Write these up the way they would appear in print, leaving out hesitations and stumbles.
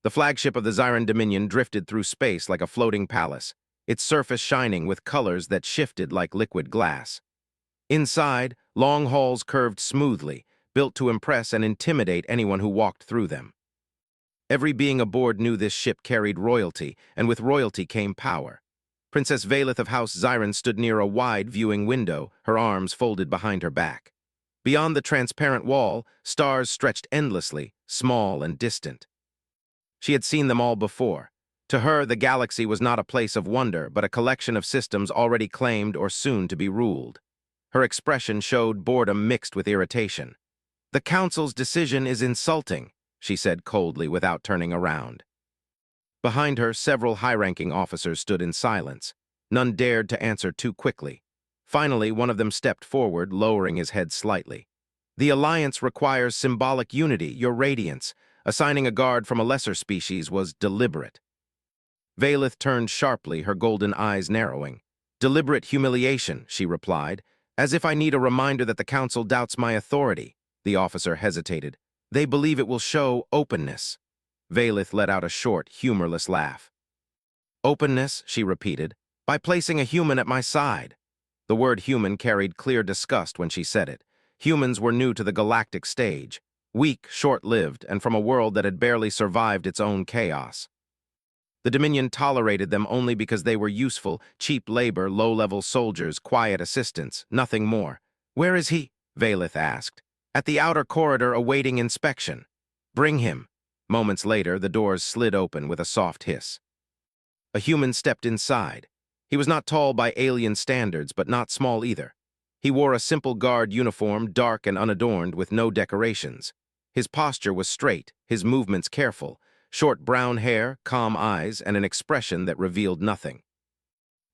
The flagship of the Zyran Dominion drifted through space like a floating palace, its surface shining with colors that shifted like liquid glass. Inside, long halls curved smoothly, built to impress and intimidate anyone who walked through them. Every being aboard knew this ship carried royalty, and with royalty came power. Princess Valeth of House Zyran stood near a wide viewing window, her arms folded behind her back. Beyond the transparent wall, stars stretched endlessly, small and distant. She had seen them all before. To her, the galaxy was not a place of wonder, but a collection of systems already claimed or soon to be ruled. Her expression showed boredom mixed with irritation. "The Council's decision is insulting," she said coldly without turning around. Behind her, several high-ranking officers stood in silence. None dared to answer too quickly. Finally, one of them stepped forward, lowering his head slightly. "The Alliance requires symbolic unity, your radiance. Assigning a guard from a lesser species was deliberate." Valeth turned sharply, her golden eyes narrowing. "Deliberate humiliation," she replied, "as if I need a reminder that the Council doubts my authority." The officer hesitated. "They believe it will show openness." Valeth let out a short, humorless laugh. "Openness," she repeated, "by placing a human at my side." The word human carried clear disgust when she said it. Humans were new to the galactic stage, weak, short-lived, and from a world that had barely survived its own chaos. The Dominion tolerated them only because they were useful, cheap labor, low-level soldiers, quiet assistants, nothing more. "Where is he?" Valeth asked. "At the outer corridor awaiting inspection." "Bring him." Moments later, the doors slid open with a soft hiss. A human stepped inside. He was not tall by alien standards, but not small either. He wore a simple guard uniform, dark and unadorned, with no decorations. His posture was straight, his movements careful, short brown hair, calm eyes, and an expression that revealed nothing.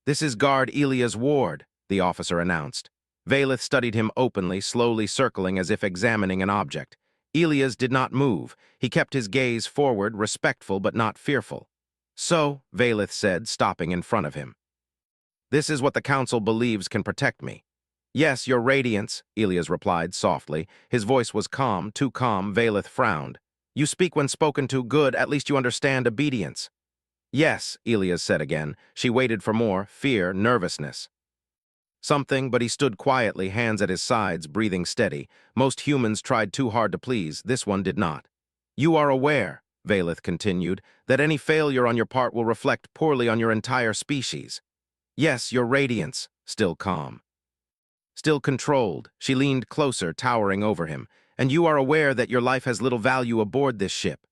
"This is Guard Elias Ward," the officer announced. Valeth studied him openly, slowly circling as if examining an object. Elias did not move. He kept his gaze forward, respectful but not fearful. "So," Valeth said, stopping in front of him, "this is what the Council believes can protect me." "Yes, your radiance," Elias replied softly. His voice was calm, too calm. Valeth frowned. "You speak when spoken to. Good, at least you understand obedience." "Yes," Elias said again. She waited for more, fear, nervousness. Something, but he stood quietly, hands at his sides, breathing steady. Most humans tried too hard to please. This one did not. "You are aware," Valeth continued, "that any failure on your part will reflect poorly on your entire species." "Yes, your radiance," still calm. Still controlled, she leaned closer, towering over him. "And you are aware that your life has little value aboard this ship."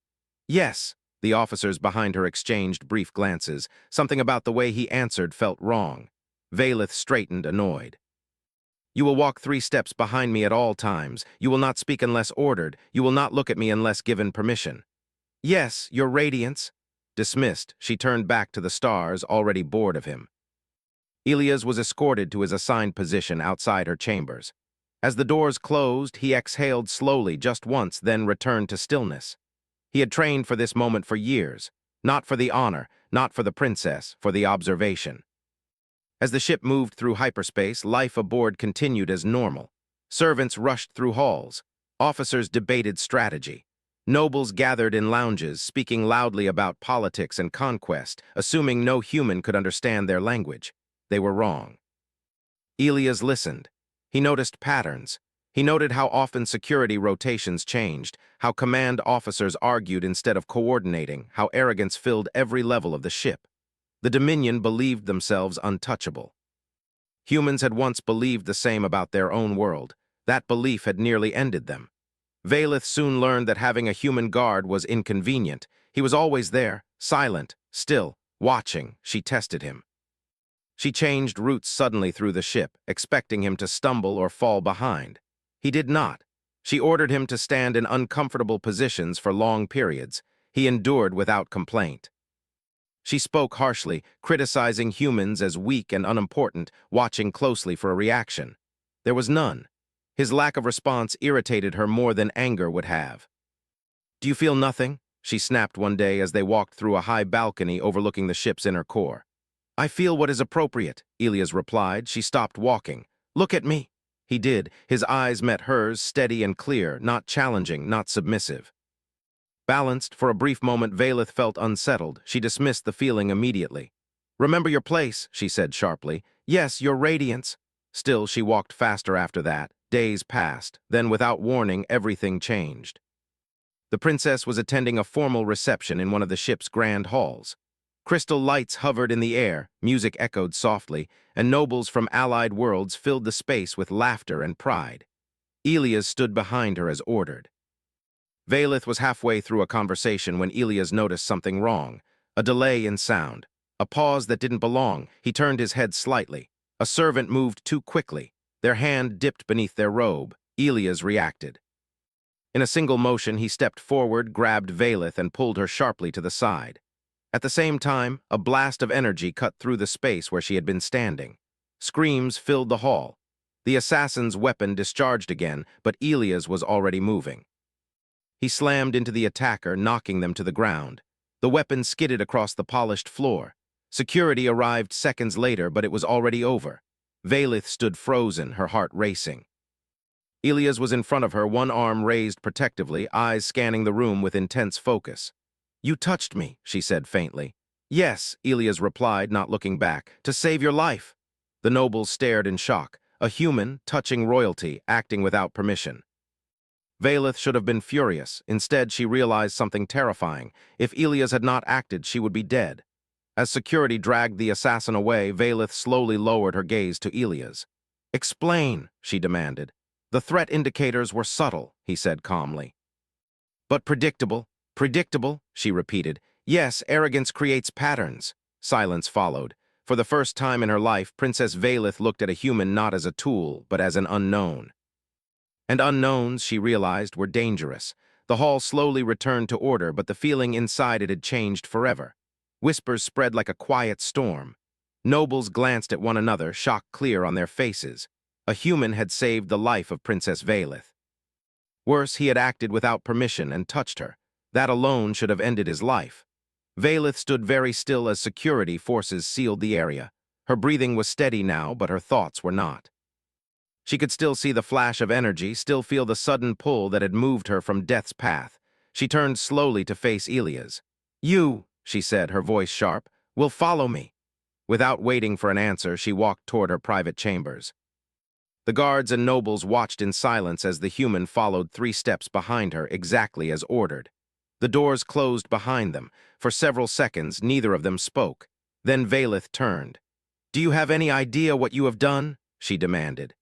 "Yes." The officers behind her exchanged brief glances. Something about the way he answered felt wrong. Valeth straightened, annoyed. "You will walk 3 steps behind me at all times. You will not speak unless ordered. You will not look at me unless given permission." "Yes, your radiance." Dismissed, she turned back to the stars, already bored of him. Elias was escorted to his assigned position outside her chambers. As the doors closed, he exhaled slowly just once, then returned to stillness. He had trained for this moment for years, not for the honor, not for the princess, for the observation. As the ship moved through hyperspace, life aboard continued as normal. Servants rushed through halls. Officers debated strategy. Nobles gathered in lounges, speaking loudly about politics and conquest, assuming no human could understand their language. They were wrong. Elias listened. He noticed patterns. He noted how often security rotations changed, how command officers argued instead of coordinating, how arrogance filled every level of the ship. The Dominion believed themselves untouchable. Humans had once believed the same about their own world. That belief had nearly ended them. Valeth soon learned that having a human guard was inconvenient. He was always there, silent, still, watching. She tested him. She changed routes suddenly through the ship, expecting him to stumble or fall behind. He did not. She ordered him to stand in uncomfortable positions for long periods. He endured without complaint. She spoke harshly, criticizing humans as weak and unimportant, watching closely for a reaction. There was none. His lack of response irritated her more than anger would have. "Do you feel nothing?" she snapped one day as they walked through a high balcony overlooking the ship's inner core. "I feel what is appropriate," Elias replied. She stopped walking. "Look at me." He did. His eyes met hers, steady and clear, not challenging, not submissive. Balanced, for a brief moment Valeth felt unsettled. She dismissed the feeling immediately. "Remember your place," she said sharply. "Yes, your radiance." Still, she walked faster after that. Days passed. Then, without warning, everything changed. The princess was attending a formal reception in one of the ship's grand halls. Crystal lights hovered in the air, music echoed softly, and nobles from allied worlds filled the space with laughter and pride. Elias stood behind her as ordered. Valeth was halfway through a conversation when Elias noticed something wrong. A delay in sound. A pause that didn't belong. He turned his head slightly. A servant moved too quickly. Their hand dipped beneath their robe. Elias reacted. In a single motion, he stepped forward, grabbed Valeth, and pulled her sharply to the side. At the same time, a blast of energy cut through the space where she had been standing. Screams filled the hall. The assassin's weapon discharged again, but Elias was already moving. He slammed into the attacker, knocking them to the ground. The weapon skidded across the polished floor. Security arrived seconds later, but it was already over. Valeth stood frozen, her heart racing. Elias was in front of her, one arm raised protectively, eyes scanning the room with intense focus. "You touched me," she said faintly. "Yes," Elias replied, not looking back, "to save your life." The nobles stared in shock. A human, touching royalty, acting without permission. Valeth should have been furious. Instead, she realized something terrifying. If Elias had not acted, she would be dead. As security dragged the assassin away, Valeth slowly lowered her gaze to Elias. "Explain," she demanded. "The threat indicators were subtle," he said calmly. "But predictable. Predictable," she repeated. "Yes, arrogance creates patterns." Silence followed. For the first time in her life, Princess Valeth looked at a human not as a tool, but as an unknown. And unknowns, she realized, were dangerous. The hall slowly returned to order, but the feeling inside it had changed forever. Whispers spread like a quiet storm. Nobles glanced at one another, shock clear on their faces. A human had saved the life of Princess Valeth. Worse, he had acted without permission and touched her. That alone should have ended his life. Valeth stood very still as security forces sealed the area. Her breathing was steady now, but her thoughts were not. She could still see the flash of energy, still feel the sudden pull that had moved her from death's path. She turned slowly to face Elias. "You," she said, her voice sharp, "will follow me." Without waiting for an answer, she walked toward her private chambers. The guards and nobles watched in silence as the human followed 3 steps behind her, exactly as ordered. The doors closed behind them. For several seconds, neither of them spoke. Then Valeth turned. "Do you have any idea what you have done?" she demanded.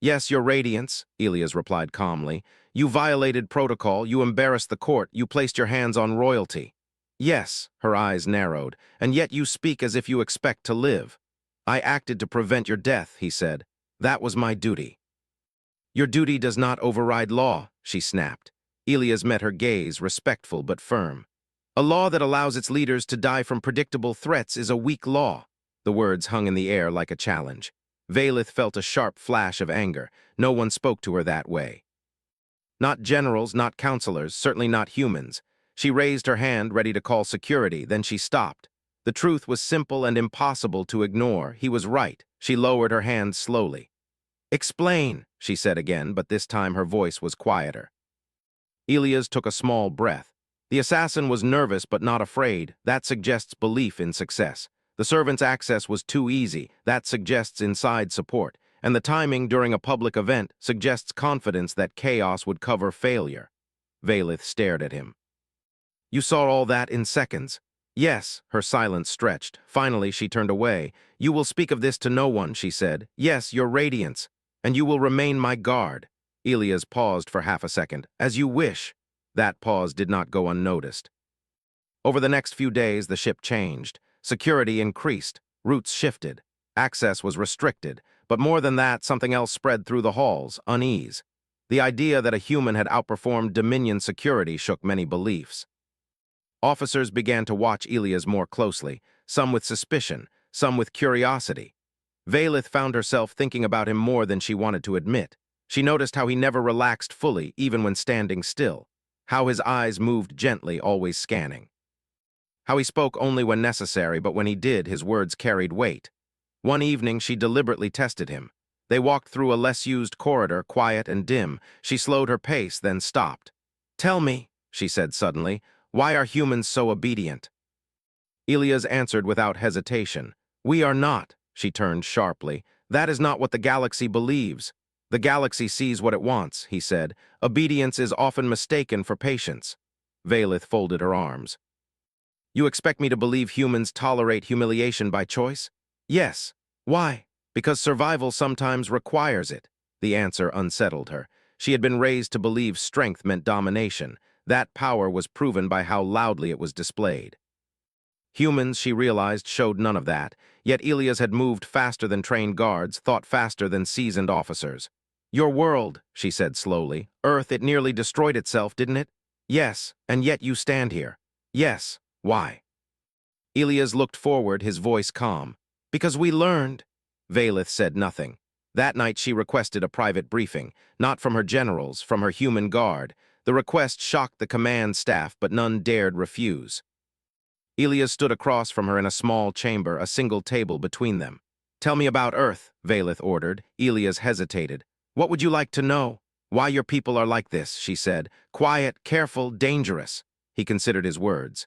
"Yes, your radiance," Elias replied calmly. "You violated protocol, you embarrassed the court, you placed your hands on royalty." "Yes," her eyes narrowed, "and yet you speak as if you expect to live." "I acted to prevent your death," he said. "That was my duty." "Your duty does not override law," she snapped. Elias met her gaze, respectful but firm. "A law that allows its leaders to die from predictable threats is a weak law." The words hung in the air like a challenge. Valeth felt a sharp flash of anger. No one spoke to her that way. Not generals, not counselors, certainly not humans. She raised her hand, ready to call security, then she stopped. The truth was simple and impossible to ignore. He was right. She lowered her hand slowly. "Explain," she said again, but this time her voice was quieter. Elias took a small breath. The assassin was nervous but not afraid. That suggests belief in success. The servant's access was too easy. That suggests inside support. And the timing during a public event suggests confidence that chaos would cover failure. Valeth stared at him. "You saw all that in seconds?" "Yes," her silence stretched. Finally, she turned away. "You will speak of this to no one," she said. "Yes, your radiance. And you will remain my guard." Elias paused for half a second. "As you wish." That pause did not go unnoticed. Over the next few days, the ship changed. Security increased. Routes shifted. Access was restricted. But more than that, something else spread through the halls, unease. The idea that a human had outperformed Dominion security shook many beliefs. Officers began to watch Elias more closely, some with suspicion, some with curiosity. Valeth found herself thinking about him more than she wanted to admit. She noticed how he never relaxed fully, even when standing still. How his eyes moved gently, always scanning. How he spoke only when necessary, but when he did, his words carried weight. One evening, she deliberately tested him. They walked through a less-used corridor, quiet and dim. She slowed her pace, then stopped. "Tell me," she said suddenly. Why are humans so obedient? Elias answered without hesitation. We are not, she turned sharply. That is not what the galaxy believes. The galaxy sees what it wants, he said. Obedience is often mistaken for patience. Valeth folded her arms. You expect me to believe humans tolerate humiliation by choice? Yes. Why? Because survival sometimes requires it. The answer unsettled her. She had been raised to believe strength meant domination. That power was proven by how loudly it was displayed. Humans, she realized, showed none of that, yet Elias had moved faster than trained guards, thought faster than seasoned officers. Your world, she said slowly. Earth, it nearly destroyed itself, didn't it? Yes, and yet you stand here. Yes. Why? Elias looked forward, his voice calm. Because we learned. Valeth said nothing. That night she requested a private briefing, not from her generals, from her human guard. The request shocked the command staff, but none dared refuse. Elias stood across from her in a small chamber, a single table between them. Tell me about Earth, Valeth ordered. Elias hesitated. What would you like to know? Why your people are like this, she said. Quiet, careful, dangerous. He considered his words.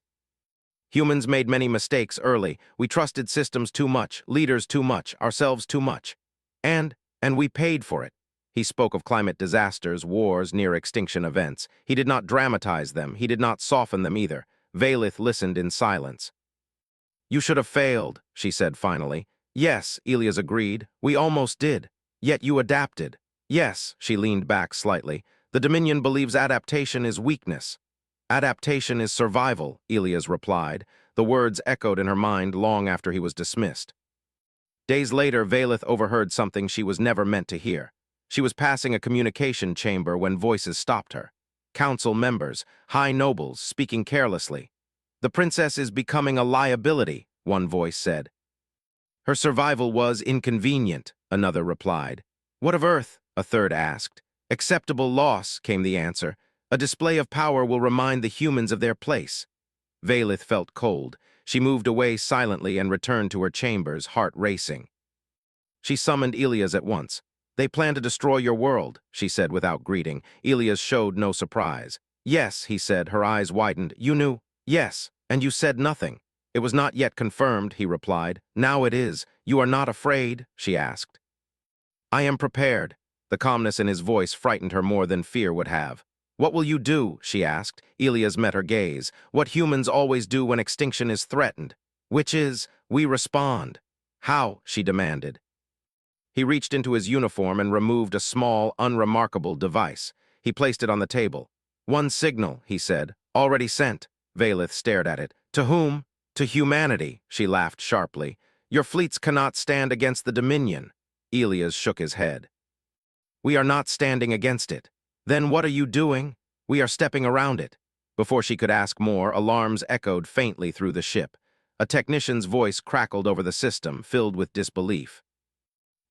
Humans made many mistakes early. We trusted systems too much, leaders too much, ourselves too much. And we paid for it. He spoke of climate disasters, wars, near-extinction events. He did not dramatize them. He did not soften them either. Valeth listened in silence. You should have failed, she said finally. Yes, Elias agreed. We almost did. Yet you adapted. Yes, she leaned back slightly. The Dominion believes adaptation is weakness. Adaptation is survival, Elias replied. The words echoed in her mind long after he was dismissed. Days later, Valeth overheard something she was never meant to hear. She was passing a communication chamber when voices stopped her. Council members, high nobles, speaking carelessly. The princess is becoming a liability, one voice said. Her survival was inconvenient, another replied. What of Earth? A third asked. Acceptable loss, came the answer. A display of power will remind the humans of their place. Valeth felt cold. She moved away silently and returned to her chambers, heart racing. She summoned Elias at once. They plan to destroy your world, she said without greeting. Elias showed no surprise. Yes, he said, her eyes widened. You knew? Yes, and you said nothing. It was not yet confirmed, he replied. Now it is. You are not afraid, she asked. I am prepared. The calmness in his voice frightened her more than fear would have. What will you do? She asked. Elias met her gaze. What humans always do when extinction is threatened. Which is, we respond. How? She demanded. He reached into his uniform and removed a small, unremarkable device. He placed it on the table. One signal, he said. Already sent. Valeth stared at it. To whom? To humanity, she laughed sharply. Your fleets cannot stand against the Dominion. Elias shook his head. We are not standing against it. Then what are you doing? We are stepping around it. Before she could ask more, alarms echoed faintly through the ship. A technician's voice crackled over the system, filled with disbelief.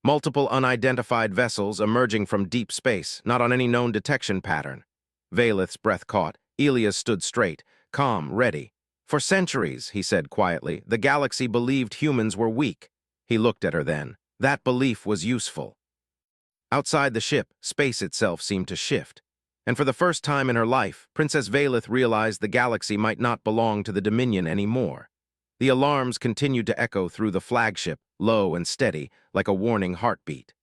Multiple unidentified vessels emerging from deep space, not on any known detection pattern. Valeth's breath caught. Elias stood straight, calm, ready. For centuries, he said quietly, the galaxy believed humans were weak. He looked at her then. That belief was useful. Outside the ship, space itself seemed to shift. And for the first time in her life, Princess Valeth realized the galaxy might not belong to the Dominion anymore. The alarms continued to echo through the flagship, low and steady, like a warning heartbeat.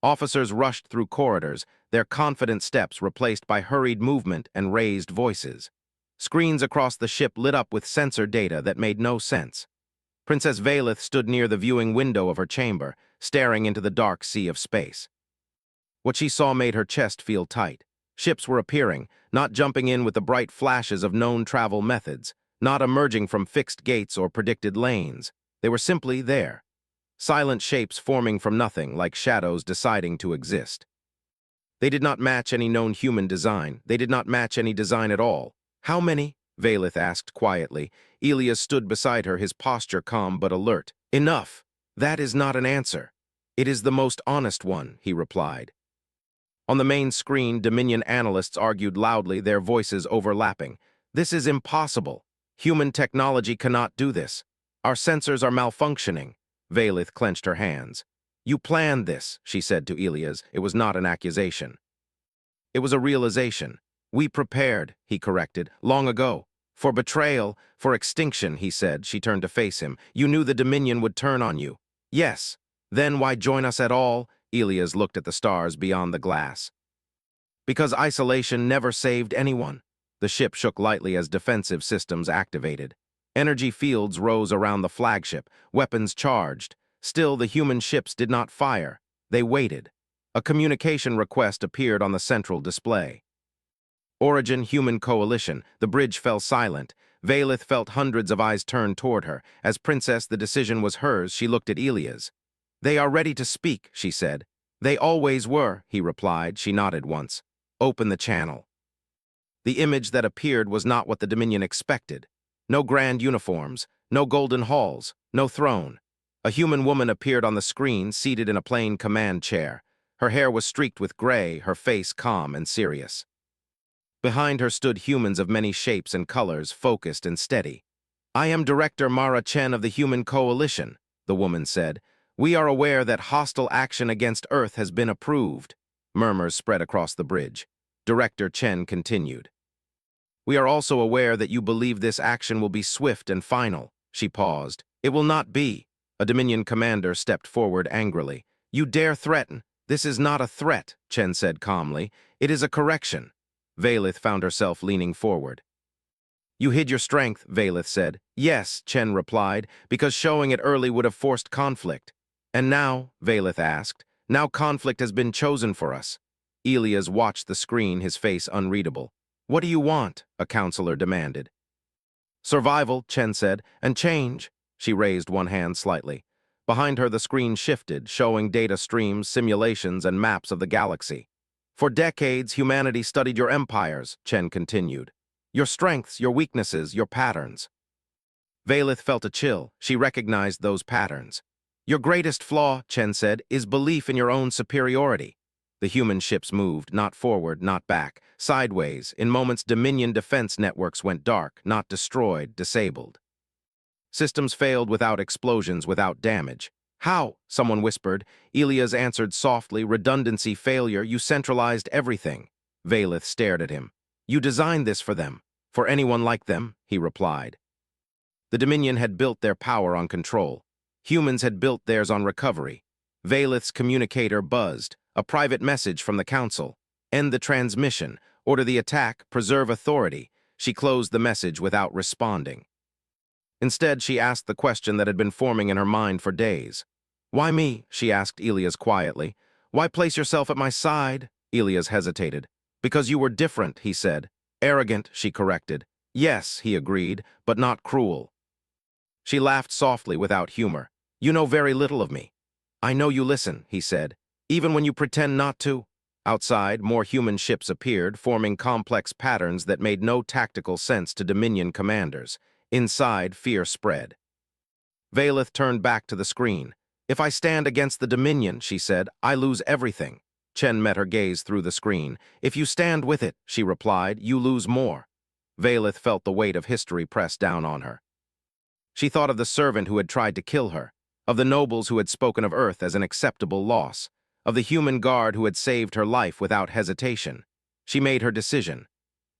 Officers rushed through corridors, their confident steps replaced by hurried movement and raised voices. Screens across the ship lit up with sensor data that made no sense. Princess Valeth stood near the viewing window of her chamber, staring into the dark sea of space. What she saw made her chest feel tight. Ships were appearing, not jumping in with the bright flashes of known travel methods, not emerging from fixed gates or predicted lanes. They were simply there. Silent shapes forming from nothing, like shadows deciding to exist. They did not match any known human design. They did not match any design at all. How many? Valeth asked quietly. Elias stood beside her, his posture calm but alert. Enough. That is not an answer. It is the most honest one, he replied. On the main screen, Dominion analysts argued loudly, their voices overlapping. This is impossible. Human technology cannot do this. Our sensors are malfunctioning. Valeth clenched her hands. You planned this, she said to Elias. It was not an accusation. It was a realization. We prepared, he corrected, long ago. For betrayal, for extinction, he said. She turned to face him. You knew the Dominion would turn on you. Yes. Then why join us at all? Elias looked at the stars beyond the glass. Because isolation never saved anyone. The ship shook lightly as defensive systems activated. Energy fields rose around the flagship, weapons charged. Still, the human ships did not fire. They waited. A communication request appeared on the central display. Origin Human Coalition. The bridge fell silent. Valith felt hundreds of eyes turned toward her. As princess, the decision was hers. She looked at Elias. They are ready to speak, she said. They always were, he replied. She nodded once. Open the channel. The image that appeared was not what the Dominion expected. No grand uniforms, no golden halls, no throne. A human woman appeared on the screen, seated in a plain command chair. Her hair was streaked with gray, her face calm and serious. Behind her stood humans of many shapes and colors, focused and steady. I am Director Mara Chen of the Human Coalition, the woman said. We are aware that hostile action against Earth has been approved. Murmurs spread across the bridge. Director Chen continued. We are also aware that you believe this action will be swift and final. She paused. It will not be. A Dominion commander stepped forward angrily. You dare threaten? This is not a threat, Chen said calmly. It is a correction. Valith found herself leaning forward. You hid your strength, Valith said. Yes, Chen replied, because showing it early would have forced conflict. And now, Valith asked, now conflict has been chosen for us. Elias watched the screen, his face unreadable. What do you want? A counselor demanded. Survival, Chen said, and change. She raised one hand slightly. Behind her, the screen shifted, showing data streams, simulations, and maps of the galaxy. For decades, humanity studied your empires, Chen continued. Your strengths, your weaknesses, your patterns. Valith felt a chill. She recognized those patterns. Your greatest flaw, Chen said, is belief in your own superiority. The human ships moved, not forward, not back, sideways. In moments, Dominion defense networks went dark, not destroyed, disabled. Systems failed without explosions, without damage. How? Someone whispered. Elias answered softly, redundancy, failure, you centralized everything. Valith stared at him. You designed this for them. For anyone like them, he replied. The Dominion had built their power on control. Humans had built theirs on recovery. Valith's communicator buzzed. A private message from the Council. End the transmission. Order the attack. Preserve authority. She closed the message without responding. Instead, she asked the question that had been forming in her mind for days. Why me? She asked Elias quietly. Why place yourself at my side? Elias hesitated. Because you were different, he said. Arrogant, she corrected. Yes, he agreed, but not cruel. She laughed softly without humor. You know very little of me. I know you listen, he said. Even when you pretend not to. Outside, more human ships appeared, forming complex patterns that made no tactical sense to Dominion commanders. Inside, fear spread. Valith turned back to the screen. If I stand against the Dominion, she said, I lose everything. Chen met her gaze through the screen. If you stand with it, she replied, you lose more. Valith felt the weight of history press down on her. She thought of the servant who had tried to kill her, of the nobles who had spoken of Earth as an acceptable loss, of the human guard who had saved her life without hesitation. She made her decision.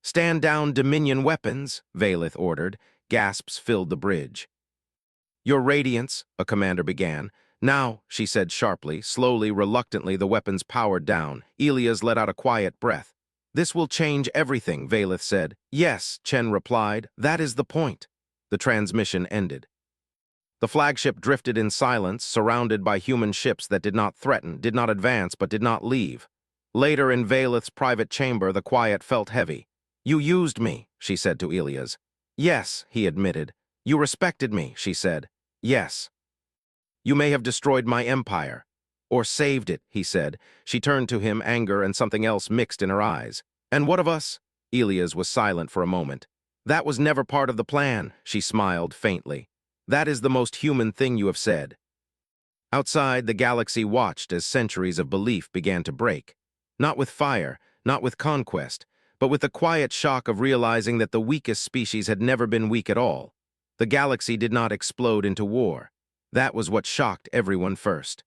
Stand down, Dominion weapons, Valith ordered. Gasps filled the bridge. Your Radiance, a commander began. Now, she said sharply, slowly, reluctantly, the weapons powered down. Elias let out a quiet breath. This will change everything, Valith said. Yes, Chen replied. That is the point. The transmission ended. The flagship drifted in silence, surrounded by human ships that did not threaten, did not advance, but did not leave. Later, in Valith's private chamber, the quiet felt heavy. You used me, she said to Elias. Yes, he admitted. You respected me, she said. Yes. You may have destroyed my empire. Or saved it, he said. She turned to him, anger and something else mixed in her eyes. And what of us? Elias was silent for a moment. That was never part of the plan, she smiled faintly. That is the most human thing you have said. Outside, the galaxy watched as centuries of belief began to break. Not with fire, not with conquest, but with the quiet shock of realizing that the weakest species had never been weak at all. The galaxy did not explode into war. That was what shocked everyone first.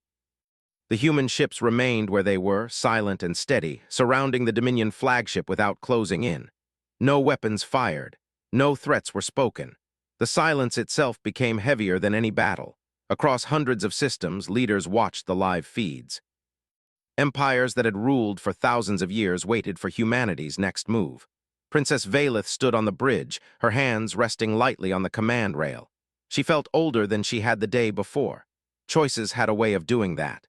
The human ships remained where they were, silent and steady, surrounding the Dominion flagship without closing in. No weapons fired. No threats were spoken. The silence itself became heavier than any battle. Across hundreds of systems, leaders watched the live feeds. Empires that had ruled for thousands of years waited for humanity's next move. Princess Valeth stood on the bridge, her hands resting lightly on the command rail. She felt older than she had the day before. Choices had a way of doing that.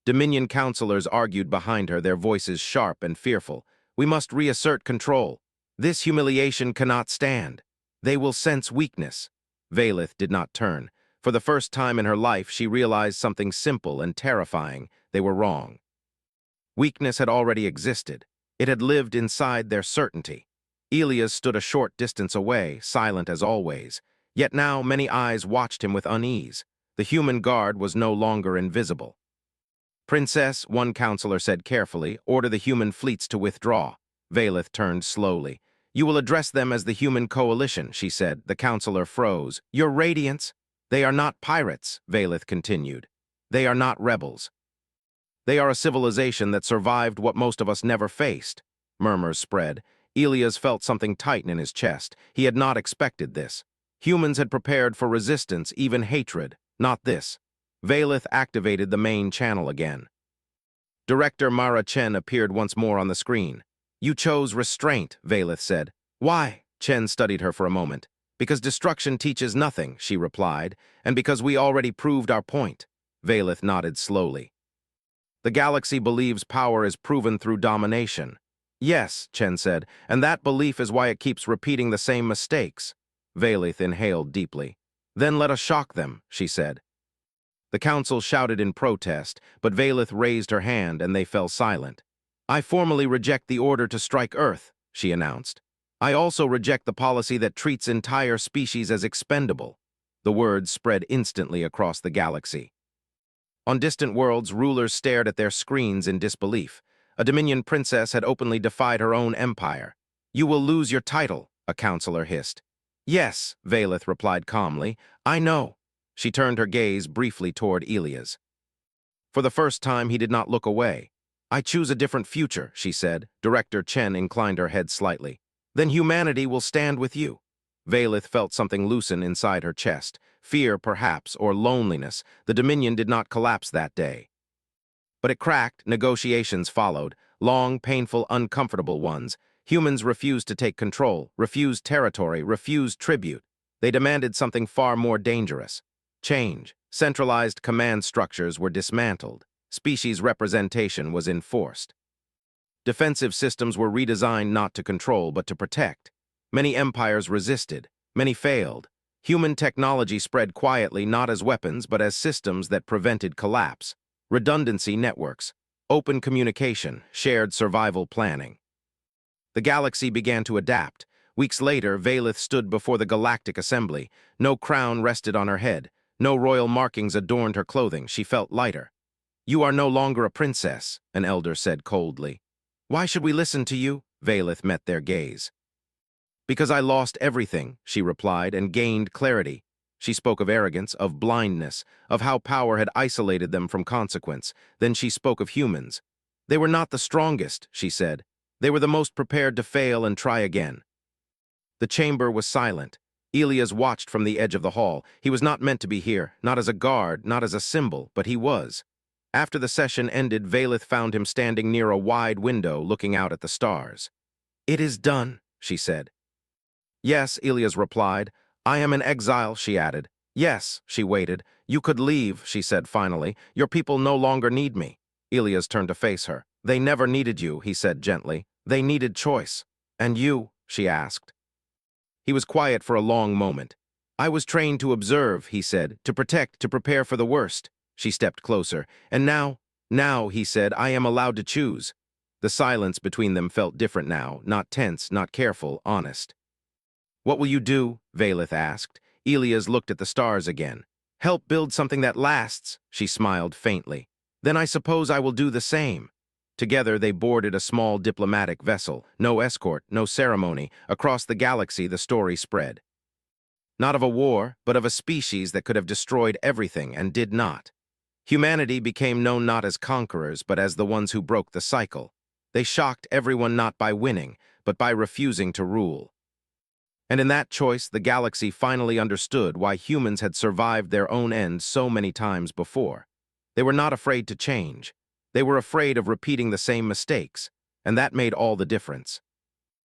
Dominion counselors argued behind her, their voices sharp and fearful. "We must reassert control. This humiliation cannot stand. They will sense weakness." Valeth did not turn. For the first time in her life, she realized something simple and terrifying. They were wrong. Weakness had already existed. It had lived inside their certainty. Elias stood a short distance away, silent as always. Yet now many eyes watched him with unease. The human guard was no longer invisible. "Princess," one counselor said carefully, "order the human fleets to withdraw." Valeth turned slowly. "You will address them as the human coalition," she said. The counselor froze. "Your Radiance." "They are not pirates," Valeth continued. "They are not rebels. They are a civilization that survived what most of us never faced." Murmurs spread. Elias felt something tighten in his chest. He had not expected this. Humans had prepared for resistance, even hatred. Not this. Valeth activated the main channel again. Director Mara Chen appeared once more on the screen. "You chose restraint," Valeth said. "Why?" Chen studied her for a moment. "Because destruction teaches nothing," she replied, "and because we already proved our point." Valeth nodded slowly. "The galaxy believes power is proven through domination." "Yes," Chen said, "and that belief is why it keeps repeating the same mistakes." Valeth inhaled deeply. "Then let us shock them," she said. The council shouted in protest, but Valeth raised her hand and they fell silent. "I formally reject the order to strike Earth," she announced. "I also reject the policy that treats entire species as expendable." The words spread instantly across the galaxy. On distant worlds, rulers stared at their screens in disbelief. A Dominion princess had openly defied her own empire. "You will lose your title," a counselor hissed. "Yes," Valeth replied calmly. "I know." She turned her gaze briefly toward Elias. For the first time, he did not look away. "I choose a different future," she said. Director Chen inclined her head slightly. "Then humanity will stand with you." Valeth felt something loosen inside her chest. Fear, perhaps, or loneliness. The Dominion did not collapse that day. But it cracked. Negotiations followed. Long, painful, uncomfortable ones. Humans refused to take control, refused territory, refused tribute. They demanded something far more dangerous. Change. Centralized command structures were dismantled. Species representation was enforced. Defensive systems were redesigned not to control, but to protect. Many empires resisted. Many failed. Human technology spread quietly, not as weapons, but as systems that prevented collapse. Redundancy networks, open communication, shared survival planning. The galaxy began to adapt. Weeks later, Valeth stood before the Galactic Assembly. No crown rested on her head. No royal markings adorned her clothing. She felt lighter. "You are no longer a princess," an elder said coldly. "Why should we listen to you?" Valeth met their gaze. "Because I lost everything," she replied, "and gained clarity." She spoke of arrogance, of blindness, of how power had isolated them from consequence. Then she spoke of humans. "They were not the strongest," she said. "They were the most prepared to fail and try again." The chamber was silent. Elias watched from the edge of the hall. He was not meant to be here, not as a guard, not as a symbol, but he was. After the session ended, Valeth found him standing near a wide window looking out at the stars. "It is done," she said. "Yes," Elias replied. "I am an exile," she added. "Yes," she waited. "You could leave," she said finally. "Your people no longer need me." Elias turned to face her. "They never needed you," he said gently. "They needed choice." "And you?" she asked. He was quiet for a long moment. "I was trained to observe," he said, "to protect, to prepare for the worst." She stepped closer. "And now," he said, "I am allowed to choose." The silence between them felt different now, not tense, not careful, honest. "What will you do?" Valeth asked. Elias looked at the stars again. "Help build something that lasts," she smiled faintly. "Then I suppose I will do the same." Together they boarded a small diplomatic vessel. No escort, no ceremony. Across the galaxy the story spread. Not of a war, but of a species that could have destroyed everything and did not. Humanity became known not as conquerors, but as the ones who broke the cycle. They shocked everyone not by winning, but by refusing to rule. And in that choice, the galaxy finally understood why humans had survived their own end so many times before. They were not afraid to change. They were afraid of repeating the same mistakes, and that made all the difference.